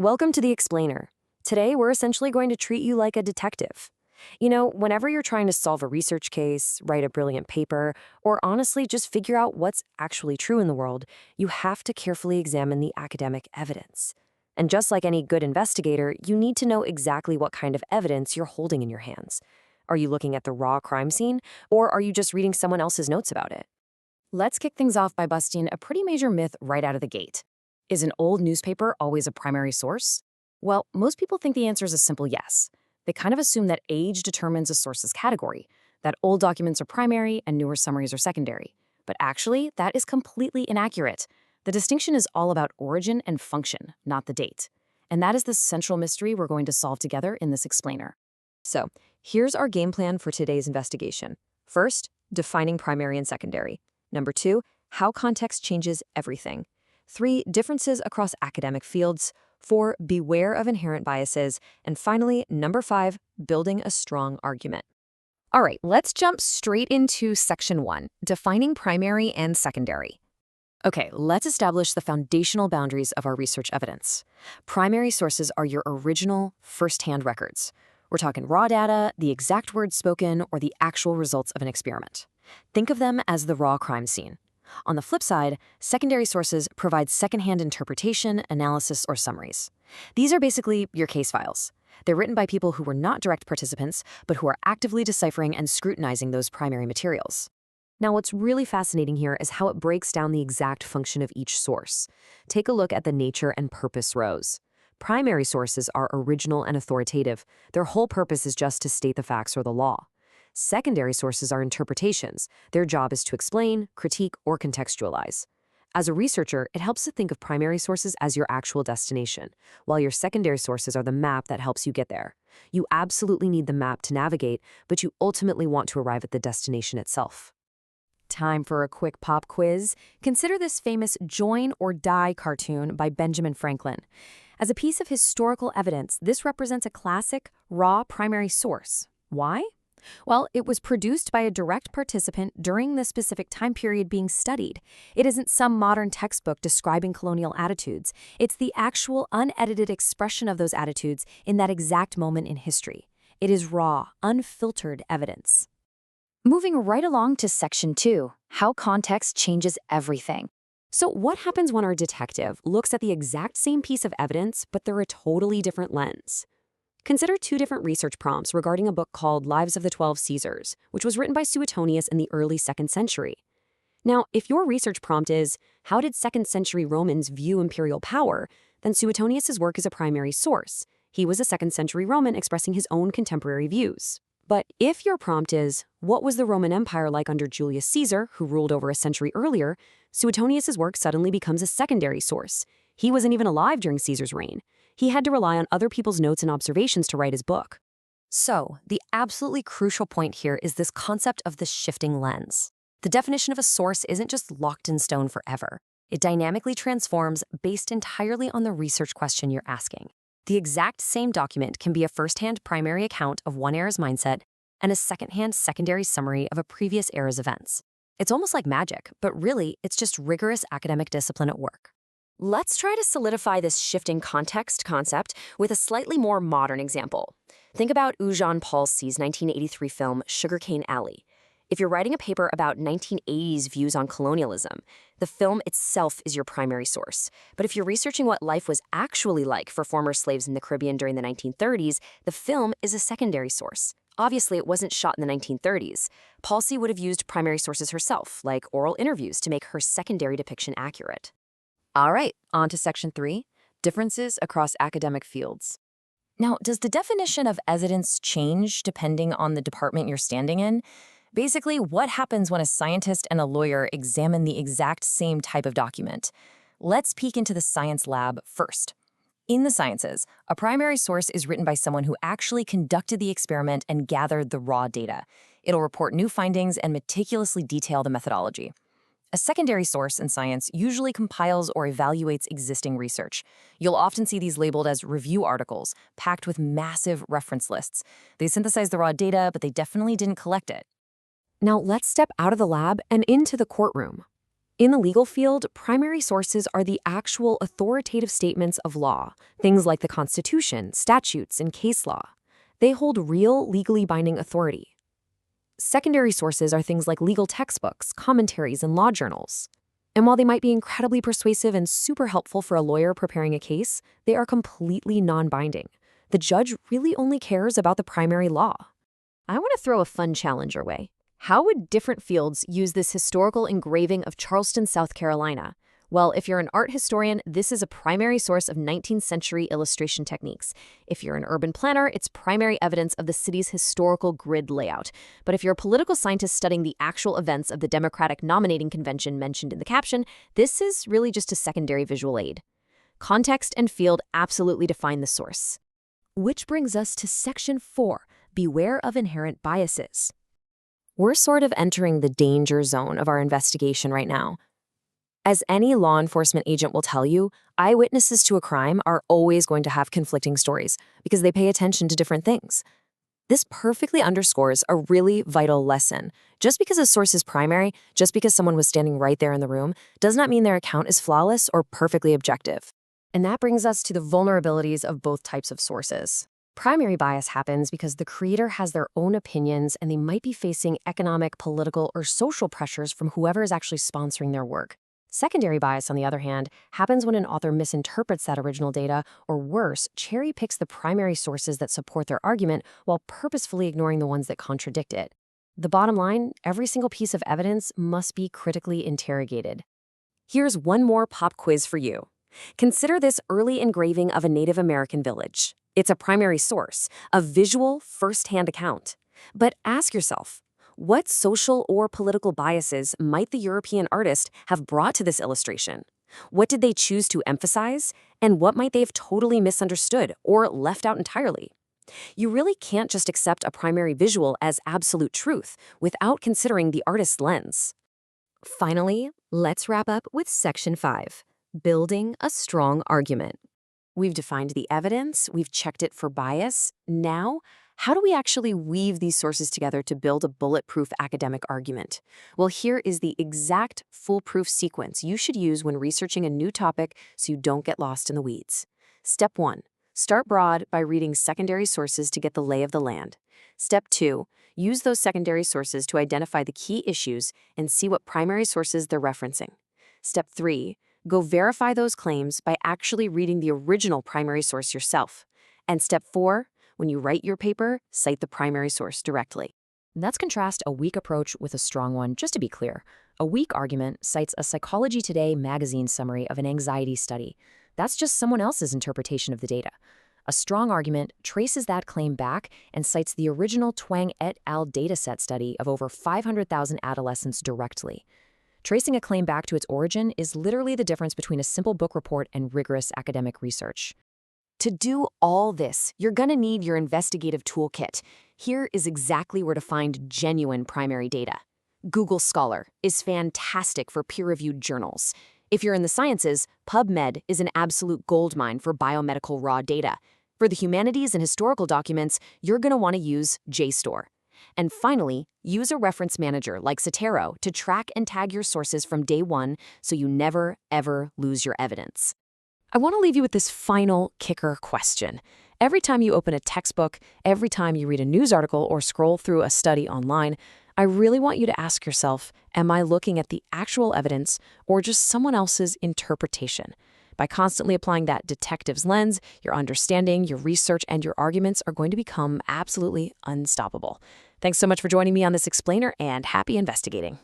Welcome to The Explainer. Today, we're essentially going to treat you like a detective. Whenever you're trying to solve a research case, write a brilliant paper, or honestly just figure out what's actually true in the world, you have to carefully examine the academic evidence. And just like any good investigator, you need to know exactly what kind of evidence you're holding in your hands. Are you looking at the raw crime scene, or are you just reading someone else's notes about it? Let's kick things off by busting a pretty major myth right out of the gate. Is an old newspaper always a primary source? Well, most people think the answer is a simple yes. They kind of assume that age determines a source's category, that old documents are primary and newer summaries are secondary. But actually, that is completely inaccurate. The distinction is all about origin and function, not the date. And that is the central mystery we're going to solve together in this explainer. So, here's our game plan for today's investigation. First, defining primary and secondary. Number 2, how context changes everything. 3, differences across academic fields. 4, beware of inherent biases. And finally, number 5, building a strong argument. All right, let's jump straight into section 1, defining primary and secondary. Okay, let's establish the foundational boundaries of our research evidence. Primary sources are your original, first-hand records. We're talking raw data, the exact words spoken, or the actual results of an experiment. Think of them as the raw crime scene. On the flip side, secondary sources provide secondhand interpretation, analysis, or summaries. These are basically your case files. They're written by people who were not direct participants, but who are actively deciphering and scrutinizing those primary materials. Now, what's really fascinating here is how it breaks down the exact function of each source. Take a look at the nature and purpose rows. Primary sources are original and authoritative. Their whole purpose is just to state the facts or the law. Secondary sources are interpretations. Their job is to explain, critique, or contextualize. As a researcher, it helps to think of primary sources as your actual destination, while your secondary sources are the map that helps you get there. You absolutely need the map to navigate, but you ultimately want to arrive at the destination itself. Time for a quick pop quiz. Consider this famous Join or Die cartoon by Benjamin Franklin. As a piece of historical evidence, this represents a classic, raw primary source. Why? Well, it was produced by a direct participant during the specific time period being studied. It isn't some modern textbook describing colonial attitudes. It's the actual unedited expression of those attitudes in that exact moment in history. It is raw, unfiltered evidence. Moving right along to section 2, how context changes everything. So what happens when our detective looks at the exact same piece of evidence, but through a totally different lens? Consider 2 different research prompts regarding a book called Lives of the 12 Caesars, which was written by Suetonius in the early 2nd century. Now, if your research prompt is, how did 2nd century Romans view imperial power, then Suetonius's work is a primary source. He was a 2nd century Roman expressing his own contemporary views. But if your prompt is, what was the Roman Empire like under Julius Caesar, who ruled over a century earlier, Suetonius's work suddenly becomes a secondary source. He wasn't even alive during Caesar's reign. He had to rely on other people's notes and observations to write his book. So, the absolutely crucial point here is this concept of the shifting lens. The definition of a source isn't just locked in stone forever. It dynamically transforms based entirely on the research question you're asking. The exact same document can be a first-hand primary account of one era's mindset and a second-hand secondary summary of a previous era's events. It's almost like magic, but really, it's just rigorous academic discipline at work. Let's try to solidify this shifting context concept with a slightly more modern example. Think about Eugene Palcy's 1983 film Sugarcane Alley. If you're writing a paper about 1980s views on colonialism, the film itself is your primary source. But if you're researching what life was actually like for former slaves in the Caribbean during the 1930s, the film is a secondary source. Obviously, it wasn't shot in the 1930s. Palcy would have used primary sources herself, like oral interviews, to make her secondary depiction accurate. All right, on to section 3, differences across academic fields. Now, does the definition of evidence change depending on the department you're standing in? Basically, what happens when a scientist and a lawyer examine the exact same type of document? Let's peek into the science lab first. In the sciences, a primary source is written by someone who actually conducted the experiment and gathered the raw data. It'll report new findings and meticulously detail the methodology. A secondary source in science usually compiles or evaluates existing research. You'll often see these labeled as review articles, packed with massive reference lists. They synthesize the raw data, but they definitely didn't collect it. Now let's step out of the lab and into the courtroom. In the legal field, primary sources are the actual authoritative statements of law, things like the Constitution, statutes, and case law. They hold real, legally binding authority. Secondary sources are things like legal textbooks, commentaries, and law journals. And while they might be incredibly persuasive and super helpful for a lawyer preparing a case, they are completely non-binding. The judge really only cares about the primary law. I want to throw a fun challenge your way. How would different fields use this historical engraving of Charleston, South Carolina? Well, if you're an art historian, this is a primary source of 19th century illustration techniques. If you're an urban planner, it's primary evidence of the city's historical grid layout. But if you're a political scientist studying the actual events of the Democratic nominating convention mentioned in the caption, this is really just a secondary visual aid. Context and field absolutely define the source. Which brings us to Section 4, Beware of Inherent Biases. We're sort of entering the danger zone of our investigation right now. As any law enforcement agent will tell you, eyewitnesses to a crime are always going to have conflicting stories because they pay attention to different things. This perfectly underscores a really vital lesson. Just because a source is primary, just because someone was standing right there in the room, does not mean their account is flawless or perfectly objective. And that brings us to the vulnerabilities of both types of sources. Primary bias happens because the creator has their own opinions and they might be facing economic, political, or social pressures from whoever is actually sponsoring their work. Secondary bias, on the other hand, happens when an author misinterprets that original data, or worse, cherry picks the primary sources that support their argument while purposefully ignoring the ones that contradict it. The bottom line, every single piece of evidence must be critically interrogated. Here's one more pop quiz for you. Consider this early engraving of a Native American village. It's a primary source, a visual, first-hand account. But ask yourself, what social or political biases might the European artist have brought to this illustration? What did they choose to emphasize? And what might they have totally misunderstood or left out entirely? You really can't just accept a primary visual as absolute truth without considering the artist's lens. Finally, let's wrap up with Section 5, Building a Strong Argument. We've defined the evidence, we've checked it for bias. Now, how do we actually weave these sources together to build a bulletproof academic argument? Well, here is the exact foolproof sequence you should use when researching a new topic so you don't get lost in the weeds. Step 1. Start broad by reading secondary sources to get the lay of the land. Step 2. Use those secondary sources to identify the key issues and see what primary sources they're referencing. Step 3. Go verify those claims by actually reading the original primary source yourself. And Step 4. When you write your paper, cite the primary source directly. Let's contrast a weak approach with a strong one, just to be clear. A weak argument cites a Psychology Today magazine summary of an anxiety study. That's just someone else's interpretation of the data. A strong argument traces that claim back and cites the original Twang et al. Dataset study of over 500,000 adolescents directly. Tracing a claim back to its origin is literally the difference between a simple book report and rigorous academic research. To do all this, you're going to need your investigative toolkit. Here is exactly where to find genuine primary data. Google Scholar is fantastic for peer-reviewed journals. If you're in the sciences, PubMed is an absolute goldmine for biomedical raw data. For the humanities and historical documents, you're going to want to use JSTOR. And finally, use a reference manager like Zotero to track and tag your sources from day one so you never, ever lose your evidence. I want to leave you with this final kicker question. Every time you open a textbook, every time you read a news article or scroll through a study online, I really want you to ask yourself, am I looking at the actual evidence or just someone else's interpretation? By constantly applying that detective's lens, your understanding, your research, and your arguments are going to become absolutely unstoppable. Thanks so much for joining me on this explainer, and happy investigating.